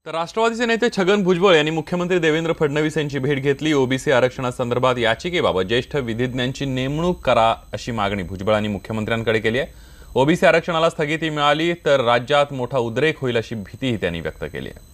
तर राष्ट्रवादीचे नेते छगन भुजबळ यांनी मुख्यमंत्री देवेंद्र फडणवीस यांची भेट घेतली। ओबीसी आरक्षणासंदर्भात याचिकेबाबत ज्येष्ठ विधिज्ञांची नेमणूक करा अशी मागणी भुजबळांनी मुख्यमंत्र्यांकडे केली आहे। ओबीसी आरक्षणाला स्थगिती मिळाली तर राज्यात मोठा उद्रेक होईल अशी भीतीही त्यांनी व्यक्त केली आहे।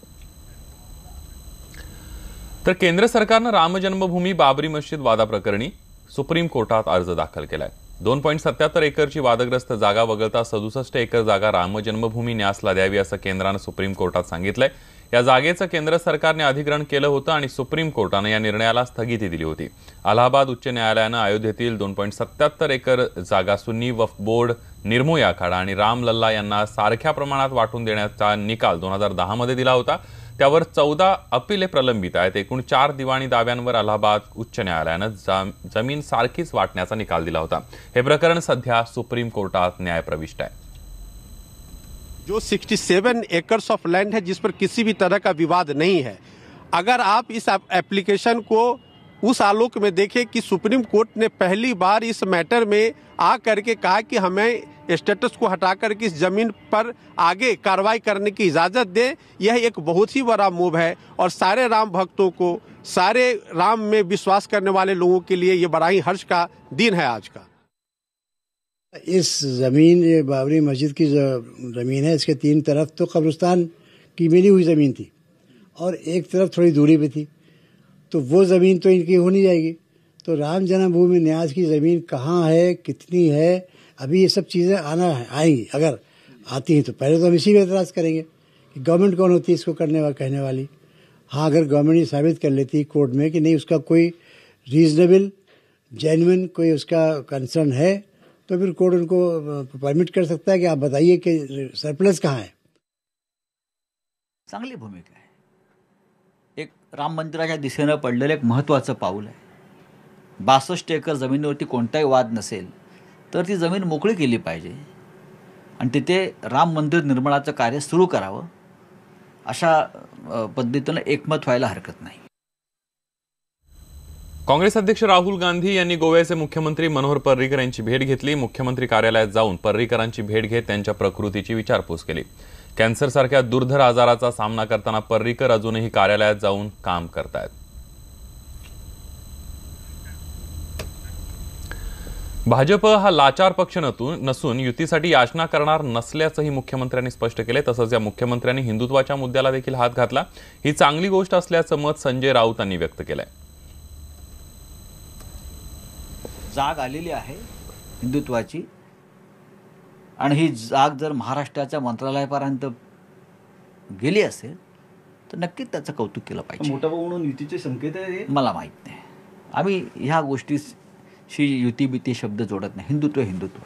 तर केंद्र सरकारने राम जन्मभूमी बाबरी मस्जिद वादाप्रकरणी सुप्रीम कोर्टात अर्ज दाखल केलाय। 2.77 एकरची वादग्रस्त जागा वगळता 67 एकर जागा राम जन्मभूमी न्यासला द्यावी असं केंद्राने सुप्रीम कोर्टात सांगितलंय। या जागेचं केंद्र सरकारने अधिग्रहण केलं होतं आणि सुप्रीम कोर्टाने या निर्णयाला स्थगिती दिली होती। अलाहाबाद उच्च न्यायालयाने अयोध्येतील 2.77 एकर जागा सुन्नी वक्फ बोर्ड, निर्मोही आखाडा आणि राम लल्ला यांना सारख्या प्रमाणात वाटून देण्याचा निकाल 2010 मध्ये दिला होता। त्यावर 14 अपिले प्रलंबित आहेत। एकूण 4 दिवाणी दाव्यांवर अलाहाबाद उच्च न्यायालयाने जमीन सारखीच वाटण्याचा निकाल दिला होता। हे प्रकरण सध्या सुप्रीम कोर्टात न्यायप्रविष्ट आहे। जो 67 एकर्स ऑफ लैंड है जिस पर किसी भी तरह का विवाद नहीं है, अगर आप इस एप्लीकेशन को उस आलोक में देखें कि सुप्रीम कोर्ट ने पहली बार इस मैटर में आ करके कहा कि हमें स्टेटस को हटा करके इस जमीन पर आगे कार्रवाई करने की इजाज़त दे, यह एक बहुत ही बड़ा मूव है और सारे राम भक्तों को, सारे राम में विश्वास करने वाले लोगों के लिए ये बड़ा ही हर्ष का दिन है आज का। इस ज़मीन, ये बाबरी मस्जिद की ज़मीन है, इसके 3 तरफ तो कब्रिस्तान की मिली हुई ज़मीन थी और एक तरफ थोड़ी दूरी पे थी, तो वो ज़मीन तो इनकी हो नहीं जाएगी। तो राम जन्मभूमि न्यास की ज़मीन कहाँ है, कितनी है, अभी ये सब चीज़ें आएंगी। अगर आती हैं तो पहले तो हम इसी पे एतराज़ करेंगे कि गवर्नमेंट कौन होती है इसको कहने वाली। हाँ, अगर गवर्नमेंट ये साबित कर लेती कोर्ट में कि नहीं उसका कोई रीजनेबल जेन्युइन कोई उसका कंसर्न है, तो फिर कोर्ट उनको परमिट कर सकता है कि आप बताइए कि सरप्लस कहाँ है। चांगली भूमिका आहे। एक राम मंदिराच्या दिशेने पडलेलं एक महत्त्वाचं पाऊल आहे। 62 एकर जमिनीवरती कोणताही वाद नसेल तर ती जमीन मोकळी केली पाहिजे आणि तिथे राम मंदिर निर्माणाचं कार्य सुरू करावं, अशा पद्धतीने एकमत व्हायला हरकत नाही। काँग्रेस अध्यक्ष राहुल गांधी यांनी गोव्याचे मुख्यमंत्री मनोहर पर्रीकर यांची भेट घेतली। मुख्यमंत्री कार्यालयात जाऊन पर्रीकरांची भेट घेत त्यांच्या प्रकृतीची विचारपूस केली। कॅन्सर सारख्या दुर्धर आजाराचा सामना करताना पर्रीकर अजूनही कार्यालयात जाऊन काम करतायत। भाजप हा लाचार पक्ष नसून युतीसाठी याचना करणार नसल्याचंही मुख्यमंत्र्यांनी स्पष्ट केले। तसंच या मुख्यमंत्र्यांनी हिंदुत्वाच्या मुद्द्याला देखील हात घातला। ही चांगली गोष्ट असल्याचं मत संजय राऊत यांनी व्यक्त केलंय। जाग आलेली आहे हिंदुत्वाची आणि ही जाग जर महाराष्ट्राच्या मंत्रालयापर्यंत गेली असेल तर नक्कीच त्याचं कौतुक केलं पाहिजे। मोठा भाऊ म्हणून युतीचे संकेत आहे मला माहित नाही। आम्ही ह्या गोष्टीशी युती-बिती शब्द जोडत नाही। हिंदुत्व हिंदुत्व